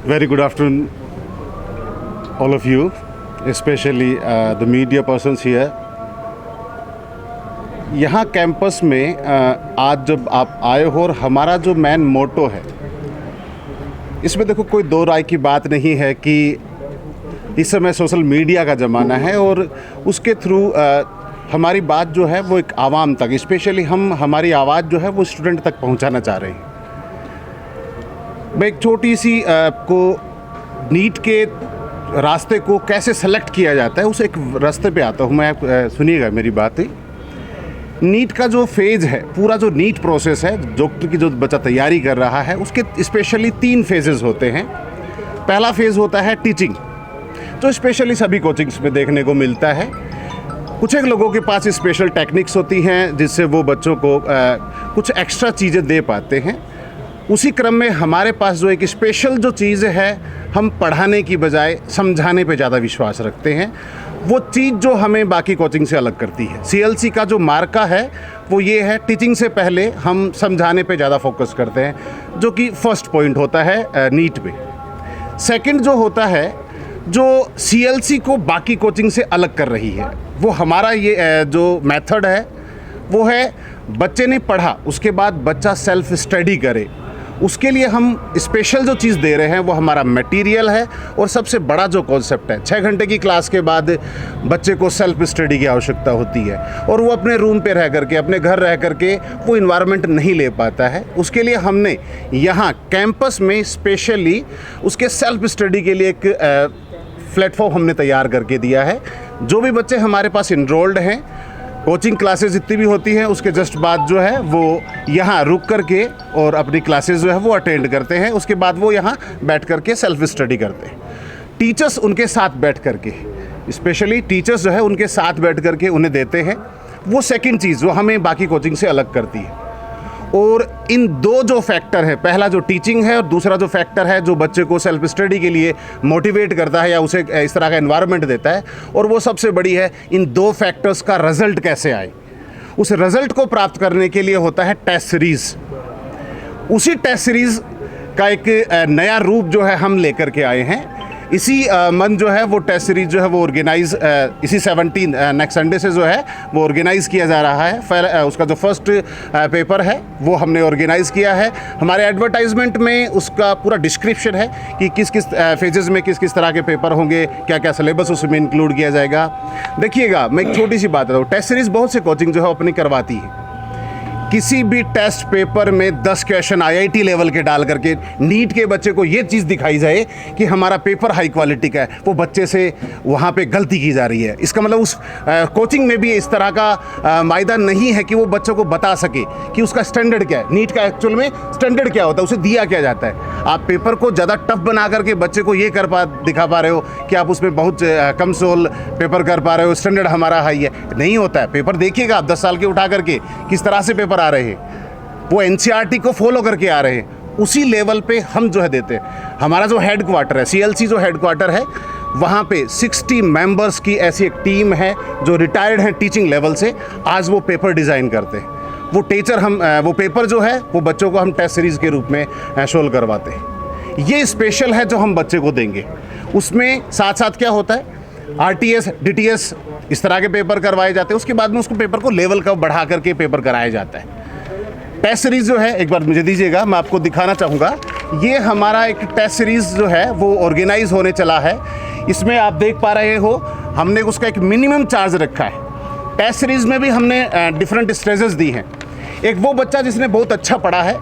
Very good afternoon, all of you, especially the media persons here. यहाँ campus में आज जब आप आए हो और हमारा जो मेन मोटो है, इसमें देखो कोई दो राय की बात नहीं है कि इस समय सोशल मीडिया का ज़माना है और उसके थ्रू हमारी बात जो है वो एक आवाम तक, स्पेशली हमारी आवाज़ जो है वो स्टूडेंट तक पहुंचाना चाह रहे हैं। मैं एक छोटी सी को नीट के रास्ते को कैसे सेलेक्ट किया जाता है उस एक रास्ते पे आता हूँ मैं। सुनिएगा मेरी बात ही। नीट का जो फेज़ है, पूरा जो नीट प्रोसेस है, जो बच्चा तैयारी कर रहा है, उसके स्पेशली 3 फेजेस होते हैं। पहला फेज़ होता है टीचिंग, जो स्पेशली सभी कोचिंग्स में देखने को मिलता है। कुछ एक लोगों के पास स्पेशल टेक्निक्स होती हैं जिससे वो बच्चों को कुछ एक्स्ट्रा चीज़ें दे पाते हैं। उसी क्रम में हमारे पास जो एक स्पेशल जो चीज़ है, हम पढ़ाने की बजाय समझाने पे ज़्यादा विश्वास रखते हैं। वो चीज़ जो हमें बाकी कोचिंग से अलग करती है। CLC का जो मार्का है वो ये है, टीचिंग से पहले हम समझाने पे ज़्यादा फोकस करते हैं, जो कि फर्स्ट पॉइंट होता है नीट पे। सेकंड जो होता है, जो CLC को बाकी कोचिंग से अलग कर रही है, वो हमारा ये जो मेथड है वो है बच्चे ने पढ़ा, उसके बाद बच्चा सेल्फ स्टडी करे। उसके लिए हम स्पेशल जो चीज़ दे रहे हैं वो हमारा मटेरियल है। और सबसे बड़ा जो कॉन्सेप्ट है, 6 घंटे की क्लास के बाद बच्चे को सेल्फ स्टडी की आवश्यकता होती है और वो अपने रूम पे रह करके, अपने घर रह करके वो इन्वायरमेंट नहीं ले पाता है। उसके लिए हमने यहाँ कैंपस में स्पेशली उसके सेल्फ स्टडी के लिए एक प्लेटफॉर्म हमने तैयार करके दिया है। जो भी बच्चे हमारे पास इनरोल्ड हैं, कोचिंग क्लासेस जितनी भी होती हैं, उसके जस्ट बाद जो है वो यहाँ रुक करके और अपनी क्लासेस जो है वो अटेंड करते हैं। उसके बाद वो यहाँ बैठ करके सेल्फ स्टडी करते हैं। टीचर्स उनके साथ बैठ करके, स्पेशली टीचर्स जो है उनके साथ बैठ करके उन्हें देते हैं। वो सेकंड चीज़ जो हमें बाकी कोचिंग से अलग करती है। और इन 2 जो फैक्टर है, पहला जो टीचिंग है और दूसरा जो फैक्टर है जो बच्चे को सेल्फ स्टडी के लिए मोटिवेट करता है या उसे इस तरह का एनवायरनमेंट देता है, और वो सबसे बड़ी है, इन 2 फैक्टर्स का रिजल्ट कैसे आए। उस रिजल्ट को प्राप्त करने के लिए होता है टेस्ट सीरीज़। उसी टेस्ट सीरीज़ का एक नया रूप जो है हम लेकर के आए हैं। इसी मंथ जो है वो टेस्ट सीरीज़ जो है वो ऑर्गेनाइज इसी 17 नेक्स्ट संडे से जो है वो ऑर्गेनाइज़ किया जा रहा है। फिर उसका जो फर्स्ट पेपर है वो हमने ऑर्गेनाइज़ किया है। हमारे एडवर्टाइजमेंट में उसका पूरा डिस्क्रिप्शन है कि किस किस फेजेस में किस किस तरह के पेपर होंगे, क्या क्या सिलेबस उसमें इंक्लूड किया जाएगा। देखिएगा, मैं एक छोटी सी बात बताऊँ, टेस्ट सीरीज़ बहुत से कोचिंग जो है अपनी करवाती है। किसी भी टेस्ट पेपर में 10 क्वेश्चन IIT लेवल के डाल करके नीट के बच्चे को ये चीज़ दिखाई जाए कि हमारा पेपर हाई क्वालिटी का है, वो बच्चे से वहाँ पे गलती की जा रही है। इसका मतलब उस कोचिंग में भी इस तरह का मायदा नहीं है कि वो बच्चों को बता सके कि उसका स्टैंडर्ड क्या है। नीट का एक्चुअल में स्टैंडर्ड क्या होता है, उसे दिया क्या जाता है। आप पेपर को ज़्यादा टफ बना करके बच्चे को ये दिखा पा रहे हो कि आप उसमें बहुत कम सोल पेपर कर पा रहे हो, स्टैंडर्ड हमारा हाई है। नहीं होता है। पेपर देखिएगा आप 10 साल के उठा करके किस तरह से पेपर आ रहे हैं, वो NCERT को फॉलो करके आ रहे हैं। उसी लेवल पे हम जो है देते हैं। हमारा जो हेड क्वार्टर है, CLC जो हेड क्वार्टर है, वहाँ पे 60 मेंबर्स की ऐसी एक टीम है जो रिटायर्ड हैं टीचिंग लेवल से। आज वो पेपर डिज़ाइन करते हैं। वो पेपर जो है वो बच्चों को हम टेस्ट सीरीज़ के रूप में शोल करवाते हैं। ये स्पेशल है जो हम बच्चे को देंगे। उसमें साथ साथ क्या होता है, RTS, DTS इस तरह के पेपर करवाए जाते हैं। उसके बाद में उसको पेपर को लेवल का बढ़ा करके पेपर कराया जाता है। टेस्ट सीरीज़ जो है, एक बार मुझे दीजिएगा, मैं आपको दिखाना चाहूँगा। ये हमारा एक टेस्ट सीरीज़ जो है वो ऑर्गेनाइज होने चला है। इसमें आप देख पा रहे हो हमने उसका एक मिनिमम चार्ज रखा है। टेस्ट सीरीज़ में भी हमने डिफरेंट स्टेजेस दी हैं। एक वो बच्चा जिसने बहुत अच्छा पढ़ा है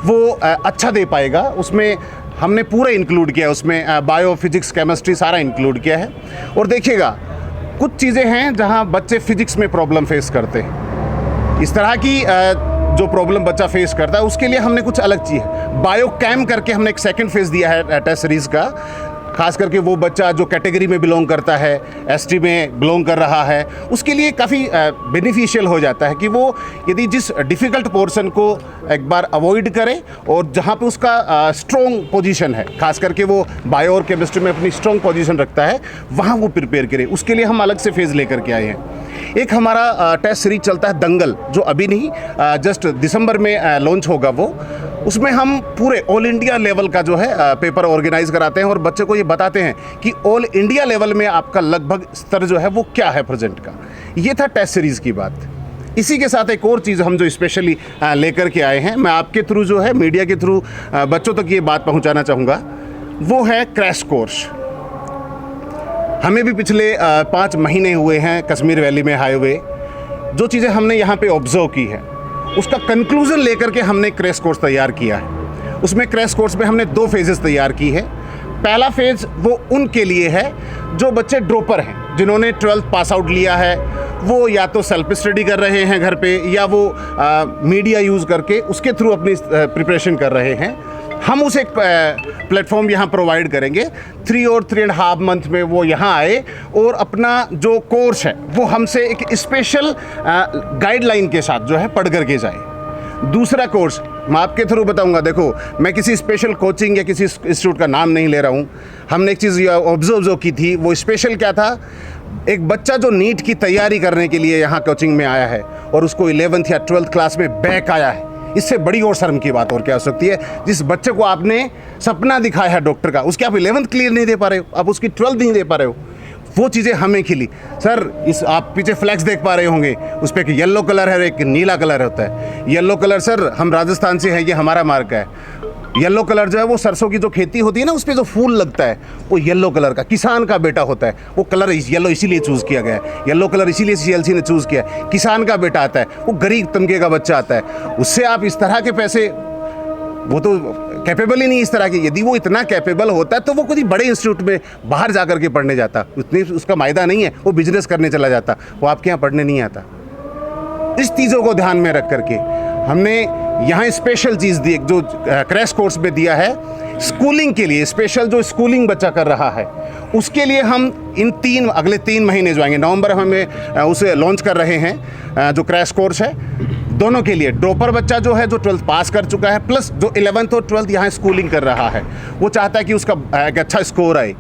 वो अच्छा दे पाएगा, उसमें हमने पूरा इंक्लूड किया है। उसमें बायो, फिजिक्स, केमिस्ट्री सारा इंक्लूड किया है। और देखिएगा, कुछ चीज़ें हैं जहाँ बच्चे फिजिक्स में प्रॉब्लम फेस करते हैं। इस तरह की जो प्रॉब्लम बच्चा फेस करता है उसके लिए हमने कुछ अलग चीज़ है। बायो कैम करके हमने एक सेकंड फेज़ दिया है टेस्ट सीरीज़ का। खास करके वो बच्चा जो कैटेगरी में बिलोंग करता है, ST में बिलोंग कर रहा है, उसके लिए काफ़ी बेनिफिशियल हो जाता है कि वो यदि जिस डिफ़िकल्ट पोर्शन को एक बार अवॉइड करे और जहाँ पे उसका स्ट्रॉन्ग पोजीशन है, खास करके वो बायो और केमिस्ट्री में अपनी स्ट्रॉन्ग पोजीशन रखता है, वहाँ वो प्रिपेयर करे। उसके लिए हम अलग से फेज़ लेकर के आए हैं। एक हमारा टेस्ट सीरीज चलता है दंगल, जो अभी नहीं जस्ट दिसंबर में लॉन्च होगा वो। उसमें हम पूरे ऑल इंडिया लेवल का जो है पेपर ऑर्गेनाइज कराते हैं और बच्चे को ये बताते हैं कि ऑल इंडिया लेवल में आपका लगभग स्तर जो है वो क्या है प्रेजेंट का। ये था टेस्ट सीरीज़ की बात। इसी के साथ एक और चीज़ हम जो स्पेशली लेकर के आए हैं, मैं आपके थ्रू जो है मीडिया के थ्रू बच्चों तक ये बात पहुंचाना चाहूँगा, वो है क्रैश कोर्स। हमें भी पिछले 5 महीने हुए हैं कश्मीर वैली में आए हुए। जो चीज़ें हमने यहाँ पे ऑब्जर्व की है उसका कंक्लूजन लेकर के हमने क्रैश कोर्स तैयार किया है। उसमें क्रैश कोर्स में हमने 2 फेजेस तैयार की है। पहला फेज़ वो उनके लिए है जो बच्चे ड्रॉपर हैं, जिन्होंने 12th पास आउट लिया है, वो या तो सेल्फ स्टडी कर रहे हैं घर पे या वो मीडिया यूज़ करके उसके थ्रू अपनी प्रिपरेशन कर रहे हैं। हम उसे एक प्लेटफॉर्म यहाँ प्रोवाइड करेंगे। 3 और 3.5 मंथ में वो यहाँ आए और अपना जो कोर्स है वो हमसे एक स्पेशल गाइडलाइन के साथ जो है पढ़ करके जाए। दूसरा कोर्स मैं आपके थ्रू बताऊंगा। देखो, मैं किसी स्पेशल कोचिंग या किसी इंस्टीट्यूट का नाम नहीं ले रहा हूँ। हमने एक चीज़ ऑब्जर्व की थी, वो स्पेशल क्या था, एक बच्चा जो नीट की तैयारी करने के लिए यहाँ कोचिंग में आया है और उसको 11th या 12th क्लास में बैक आया है, इससे बड़ी और शर्म की बात और क्या हो सकती है। जिस बच्चे को आपने सपना दिखाया है डॉक्टर का, उसके आप 11th क्लियर नहीं दे पा रहे हो, आप उसकी 12th नहीं दे पा रहे हो। वो चीज़ें हमें खिली। सर, इस आप पीछे फ्लैक्स देख पा रहे होंगे, उस पर एक येलो कलर है, एक नीला कलर होता है। येलो कलर सर हम राजस्थान से हैं, ये हमारा मार्क है। येलो कलर जो है वो सरसों की जो खेती होती है ना, उस पर जो फूल लगता है वो येलो कलर का किसान का बेटा होता है। वो कलर येलो इसीलिए चूज़ किया गया है, येलो कलर इसीलिए CLC ने चूज़ किया है। किसान का बेटा आता है, वो गरीब तबके का बच्चा आता है, उससे आप इस तरह के पैसे, वो तो कैपेबल ही नहीं इस तरह की। यदि वो इतना कैपेबल होता है तो वो किसी बड़े इंस्टीट्यूट में बाहर जा कर के पढ़ने जाता, उतनी उसका मायदा नहीं है, वो बिजनेस करने चला जाता, वो आपके यहाँ पढ़ने नहीं आता। इस चीज़ों को ध्यान में रख करके हमने यहाँ स्पेशल चीज़ दी, जो क्रैश कोर्स में दिया है स्कूलिंग के लिए। स्पेशल जो स्कूलिंग बच्चा कर रहा है उसके लिए हम इन अगले 3 महीने जो आएंगे, नवंबर हमें उसे लॉन्च कर रहे हैं। जो क्रैश कोर्स है दोनों के लिए, ड्रॉपर बच्चा जो है जो 12th पास कर चुका है, प्लस जो 11th और 12th यहाँ स्कूलिंग कर रहा है, वो चाहता है कि उसका एक अच्छा स्कोर आए,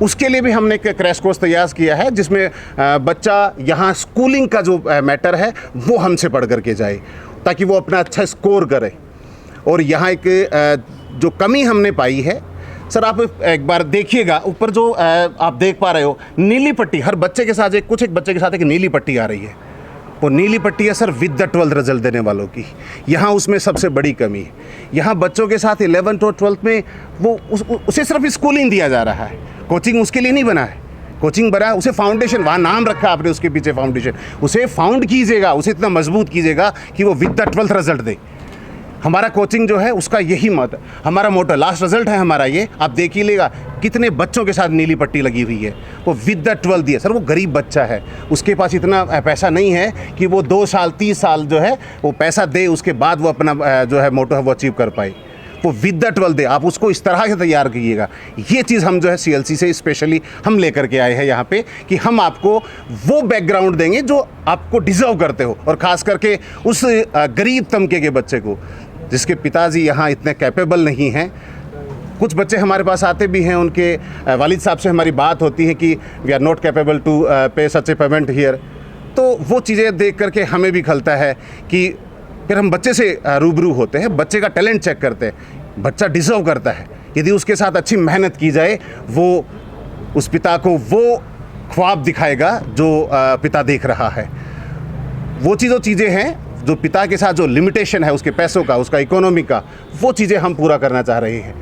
उसके लिए भी हमने एक क्रैश कोर्स तैयार किया है, जिसमें बच्चा यहाँ स्कूलिंग का जो मैटर है वो हमसे पढ़ करके जाए, ताकि वो अपना अच्छा स्कोर करे। और यहाँ एक जो कमी हमने पाई है सर, आप एक बार देखिएगा, ऊपर जो आप देख पा रहे हो नीली पट्टी, हर बच्चे के साथ एक बच्चे के साथ एक नीली पट्टी आ रही है। वो नीली पट्टी है sir with the 12th result देने वालों की। यहाँ उसमें सबसे बड़ी कमी है। यहाँ बच्चों के साथ 11th और 12th में वो उसे सिर्फ स्कूलिंग दिया जा रहा है, कोचिंग उसके लिए नहीं बना है। कोचिंग बना है उसे फाउंडेशन, वहाँ नाम रखा आपने उसके पीछे फाउंडेशन, उसे फाउंड कीजिएगा, उसे इतना मजबूत कीजिएगा कि वो विद द 12th रिजल्ट दे। हमारा कोचिंग जो है उसका यही मत, हमारा मोटो, लास्ट रिजल्ट है हमारा ये, आप देख ही लेगा कितने बच्चों के साथ नीली पट्टी लगी हुई है, वो विद द 12th दिए। सर वो गरीब बच्चा है, उसके पास इतना पैसा नहीं है कि वो 2 साल 30 साल जो है वो पैसा दे, उसके बाद वो अपना जो है मोटो है वो अचीव कर पाए। वो विद द 12th दे, आप उसको इस तरह से तैयार कीजिएगा। ये चीज़ हम जो है CLC से स्पेशली हम लेकर के आए हैं यहाँ पे, कि हम आपको वो बैकग्राउंड देंगे जो आपको डिज़र्व करते हो, और ख़ास करके उस गरीब तबके के बच्चे को जिसके पिताजी यहाँ इतने कैपेबल नहीं हैं। कुछ बच्चे हमारे पास आते भी हैं, उनके वालिद साहब से हमारी बात होती है कि we are not capable to pay such A payment here. तो वो चीज़ें देख करके हमें भी खलता है कि फिर हम बच्चे से रूबरू होते हैं, बच्चे का टैलेंट चेक करते हैं। बच्चा डिज़र्व करता है, यदि उसके साथ अच्छी मेहनत की जाए, वो उस पिता को वो ख्वाब दिखाएगा जो पिता देख रहा है। वो चीज़ें हैं जो पिता के साथ जो लिमिटेशन है उसके पैसों का, उसका इकोनॉमी का, वो चीज़ें हम पूरा करना चाह रहे हैं।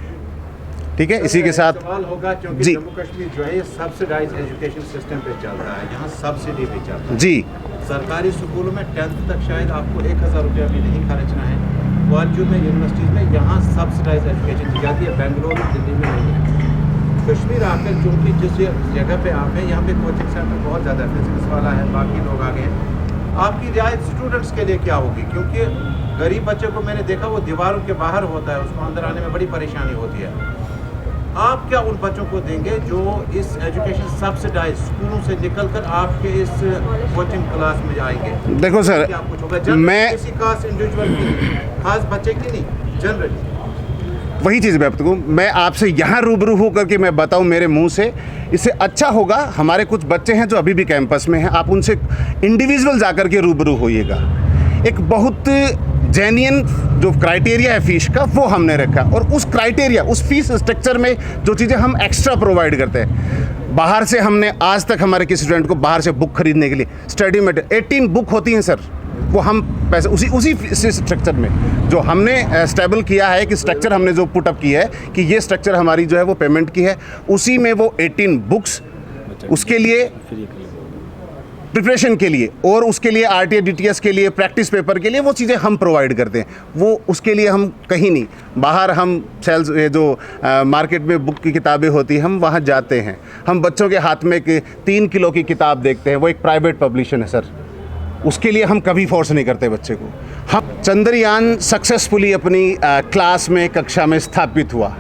ठीक है, इसी के साथ सवाल होगा, क्योंकि जी जम्मू कश्मीर जो है ये सब्सिडाइज एजुकेशन सिस्टम पे चल रहा है, यहाँ सब्सिडी पे चलता है। जी, सरकारी स्कूलों में 10th तक शायद आपको 1000 रुपया भी नहीं खर्चना है। कॉलेजों में, यूनिवर्सिटीज़ में यहाँ सब्सिडाइज एजुकेशन दी जाती है, बेंगलोर और दिल्ली में नहीं है। कश्मीर आकर चूँकि जिस जगह पे आप हैं, यहाँ पे कोचिंग सेंटर बहुत ज़्यादा है, फिजिक्स वाला है, बाकी लोग आ गए हैं। आपकी रियायत स्टूडेंट्स के लिए क्या होगी? क्योंकि गरीब बच्चे को मैंने देखा वो दीवारों के बाहर होता है, उसको अंदर आने में बड़ी परेशानी होती है। आप क्या उन बच्चों को देंगे जो इस एजुकेशन सब्सिडाइज स्कूलों से निकलकर आपके इस कोचिंग क्लास में आएंगे? देखो सर, क्या कुछ होगा? मैं किसी खास इंडिविजुअल की, खास बच्चे की नहीं, जनरली वही चीज़ मैं आपसे यहाँ रूबरू हो करके मैं बताऊँ मेरे मुंह से, इससे अच्छा होगा। हमारे कुछ बच्चे हैं जो अभी भी कैंपस में हैं, आप उनसे इंडिविजुअल जा कर के रूबरू होइएगा। एक बहुत जेन्युइन जो क्राइटेरिया है फ़ीस का वो हमने रखा, और उस क्राइटेरिया उस फीस स्ट्रक्चर में जो चीज़ें हम एक्स्ट्रा प्रोवाइड करते हैं, बाहर से हमने आज तक हमारे किसी स्टूडेंट को बाहर से बुक खरीदने के लिए स्टडी मटेरियल 18 बुक होती हैं सर, वो हम पैसे उसी स्ट्रक्चर में जो हमने स्टेबल किया है कि स्ट्रक्चर हमने जो पुटअप किया है कि ये स्ट्रक्चर हमारी जो है वो पेमेंट की है, उसी में वो 18 बुक्स उसके लिए प्रिपरेशन के लिए और उसके लिए RTA DTS के लिए प्रैक्टिस पेपर के लिए वो चीज़ें हम प्रोवाइड करते हैं। वो उसके लिए हम कहीं नहीं बाहर हम सेल्स जो मार्केट में बुक की किताबें होती हैं हम वहाँ जाते हैं, हम बच्चों के हाथ में 3 किलो की किताब देखते हैं, वो एक प्राइवेट पब्लिशन है सर, उसके लिए हम कभी फोर्स नहीं करते बच्चे को। हम चंद्रयान सक्सेसफुली अपनी क्लास में कक्षा में स्थापित हुआ,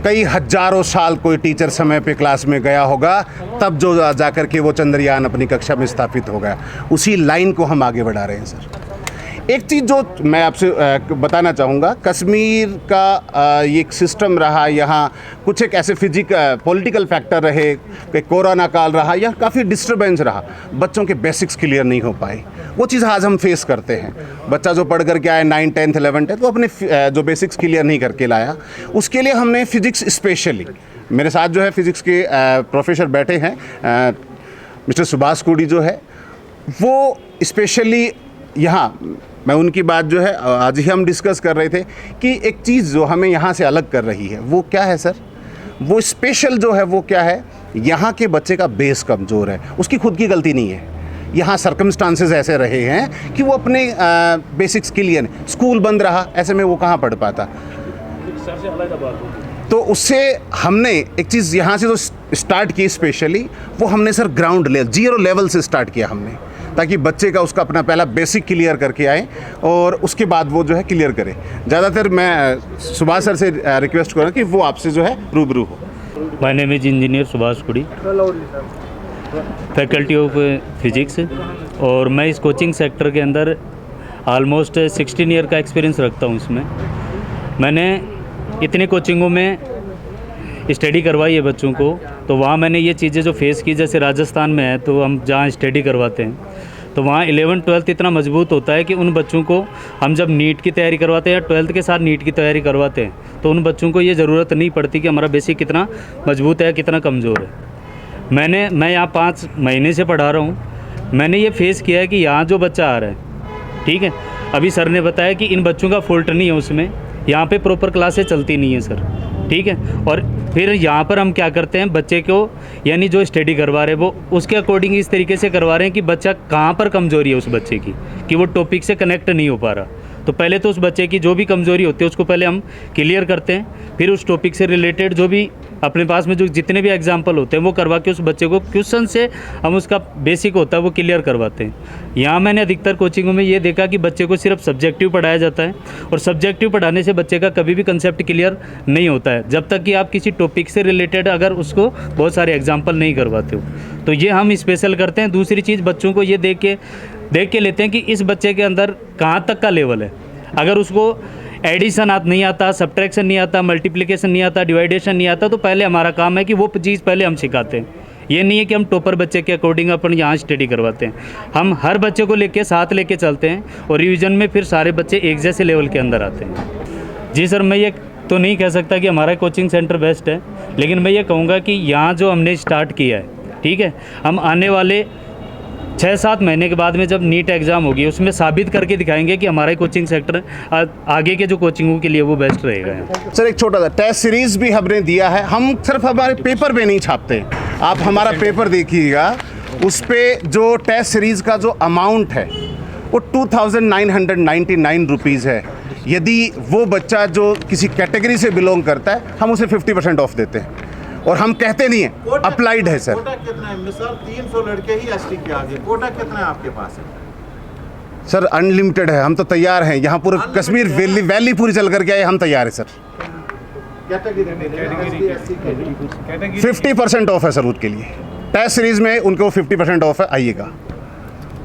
कई हजारों साल कोई टीचर समय पे क्लास में गया होगा तब जो जाकर के वो चंद्रयान अपनी कक्षा में स्थापित हो गया, उसी लाइन को हम आगे बढ़ा रहे हैं सर। एक चीज़ जो मैं आपसे बताना चाहूँगा, कश्मीर का ये एक सिस्टम रहा, यहाँ कुछ एक ऐसे पॉलिटिकल फैक्टर रहे, कोरोना काल रहा, या काफ़ी डिस्टर्बेंस रहा, बच्चों के बेसिक्स क्लियर नहीं हो पाए। वो चीज़ आज हम फेस करते हैं। बच्चा जो पढ़ करके आया 9th 10th 11th वो अपने जो बेसिक्स क्लियर नहीं करके लाया, उसके लिए हमने फिज़िक्स स्पेशली, मेरे साथ जो है फिज़िक्स के प्रोफेसर बैठे हैं, मिस्टर सुभाष कुड़ी जो है वो स्पेशली यहाँ, मैं उनकी बात जो है आज ही हम डिस्कस कर रहे थे कि एक चीज़ जो हमें यहाँ से अलग कर रही है वो क्या है सर, वो स्पेशल जो है वो क्या है, यहाँ के बच्चे का बेस कमज़ोर है, उसकी खुद की गलती नहीं है, यहाँ सर्कमस्टांसेस ऐसे रहे हैं कि वो अपने बेसिक्स क्लियर, स्कूल बंद रहा, ऐसे में वो कहाँ पढ़ पाता। तो उससे हमने एक चीज़ यहाँ से जो स्टार्ट की स्पेशली, वो हमने सर ग्राउंड लेवल 0 लेवल से स्टार्ट किया हमने, ताकि बच्चे का उसका अपना पहला बेसिक क्लियर करके आए और उसके बाद वो जो है क्लियर करे। ज़्यादातर मैं सुभाष सर से रिक्वेस्ट करूँ कि वो आपसे जो है रूबरू हो। My name is engineer Subhash कुड़ी, फैकल्टी ऑफ फिज़िक्स, और मैं इस कोचिंग सेक्टर के अंदर ऑलमोस्ट 16 ईयर का एक्सपीरियंस रखता हूँ। इसमें मैंने इतनी कोचिंगों में स्टडी करवाई है बच्चों को, तो वहाँ मैंने ये चीज़ें जो फेस की, जैसे राजस्थान में है तो हम जहाँ स्टडी करवाते हैं तो वहाँ 11th 12th इतना मजबूत होता है कि उन बच्चों को हम जब नीट की तैयारी करवाते हैं या 12th के साथ नीट की तैयारी करवाते हैं तो उन बच्चों को ये ज़रूरत नहीं पड़ती कि हमारा बेसिक कितना मजबूत है कितना कमज़ोर है। मैं यहाँ 5 महीने से पढ़ा रहा हूँ, मैंने ये फेस किया है कि यहाँ जो बच्चा आ रहा है, ठीक है, अभी सर ने बताया कि इन बच्चों का फॉल्ट नहीं है, उसमें यहाँ पे प्रॉपर क्लासेस चलती नहीं है सर, ठीक है। और फिर यहाँ पर हम क्या करते हैं, बच्चे को यानी जो स्टडी करवा रहे हैं वो उसके अकॉर्डिंग इस तरीके से करवा रहे हैं कि बच्चा कहाँ पर कमज़ोरी है उस बच्चे की, कि वो टॉपिक से कनेक्ट नहीं हो पा रहा। तो पहले तो उस बच्चे की जो भी कमज़ोरी होती है उसको पहले हम क्लियर करते हैं, फिर उस टॉपिक से रिलेटेड जो भी अपने पास में जो जितने भी एग्जाम्पल होते हैं वो करवा के उस बच्चे को क्वेश्चन से हम उसका बेसिक होता है वो क्लियर करवाते हैं। यहाँ मैंने अधिकतर कोचिंगों में ये देखा कि बच्चे को सिर्फ सब्जेक्टिव पढ़ाया जाता है, और सब्जेक्टिव पढ़ाने से बच्चे का कभी भी कंसेप्ट क्लियर नहीं होता है जब तक कि आप किसी टॉपिक से रिलेटेड अगर उसको बहुत सारे एग्जाम्पल नहीं करवाते हो। तो ये हम स्पेशल करते हैं। दूसरी चीज़, बच्चों को ये देख के लेते हैं कि इस बच्चे के अंदर कहाँ तक का लेवल है। अगर उसको एडिशन नहीं आता, सब्ट्रैक्शन नहीं आता, मल्टीप्लिकेशन नहीं आता, डिवाइडेशन नहीं आता, तो पहले हमारा काम है कि वो चीज़ पहले हम सिखाते हैं। ये नहीं है कि हम टॉपर बच्चे के अकॉर्डिंग अपन यहाँ स्टडी करवाते हैं, हम हर बच्चे को लेके साथ लेके चलते हैं और रिवीजन में फिर सारे बच्चे एक जैसे लेवल के अंदर आते हैं। जी सर, मैं ये तो नहीं कह सकता कि हमारा कोचिंग सेंटर बेस्ट है, लेकिन मैं ये कहूँगा कि यहाँ जो हमने स्टार्ट किया है, ठीक है, हम आने वाले 6-7 महीने के बाद में जब नीट एग्ज़ाम होगी उसमें साबित करके दिखाएंगे कि हमारा कोचिंग सेक्टर आगे के जो कोचिंगों के लिए वो बेस्ट रहेगा। सर एक छोटा सा टेस्ट सीरीज़ भी हमने दिया है, हम सिर्फ हमारे पेपर पे नहीं छापते, आप हमारा पेपर देखिएगा, उस पर जो टेस्ट सीरीज़ का जो अमाउंट है वो 2999 रुपीज़ है। यदि वो बच्चा जो किसी कैटेगरी से बिलोंग करता है हम उसे 50% ऑफ देते हैं, और हम कहते नहीं है अप्लाइड है सर। कोटा कितना है? मिसाल 300 लड़के ही एसटी के आगे, कोटा कितना है आपके पास है? सर अनलिमिटेड है, हम तो तैयार हैं, यहाँ पूरे कश्मीर वैली पूरी चल करके आए, हम तैयार हैं सर। 50% ऑफ है सर उसके लिए, टेस्ट सीरीज में उनको 50% ऑफ है, आइएगा।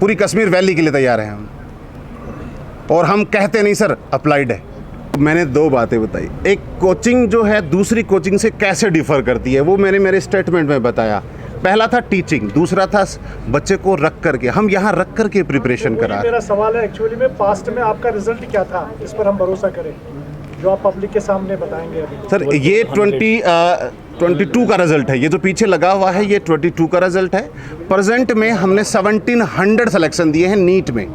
पूरी कश्मीर वैली के लिए तैयार हैं हम, और हम कहते नहीं सर अप्लाइड है। मैंने दो बातें बताई। एक, कोचिंग जो है दूसरी कोचिंग से कैसे डिफ़र करती है वो मैंने मेरे स्टेटमेंट में बताया। पहला था टीचिंग, दूसरा था बच्चे को रख करके, हम यहाँ रख करके प्रिपरेशन करा रहे हैं। मेरा सवाल है एक्चुअली में, पास्ट में आपका रिजल्ट क्या था, इस पर हम भरोसा करें जो आप पब्लिक के सामने बताएंगे अभी। सर ये 22 का रिजल्ट है, ये जो पीछे लगा हुआ है ये 22 का रिजल्ट है। प्रेजेंट में हमने 1700 सिलेक्शन दिए हैं नीट में,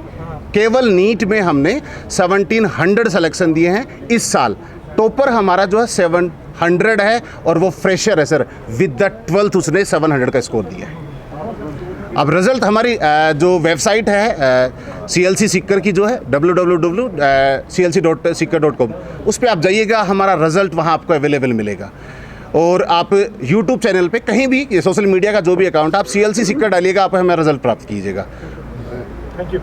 केवल नीट में हमने 1700 सिलेक्शन दिए हैं इस साल। टॉपर हमारा जो है 700 है और वो फ्रेशर है सर, विद द 12th उसने 700 का स्कोर दिया है। अब रिज़ल्ट हमारी जो वेबसाइट है CLC सीकर की जो है www.clc.seeker.com, उस पर आप जाइएगा, हमारा रिज़ल्ट वहाँ आपको अवेलेबल मिलेगा। और आप YouTube चैनल पे कहीं भी, ये सोशल मीडिया का जो भी अकाउंट, आप CLC सीकर डालिएगा, आप हमें रिज़ल्ट प्राप्त कीजिएगा। Thank you.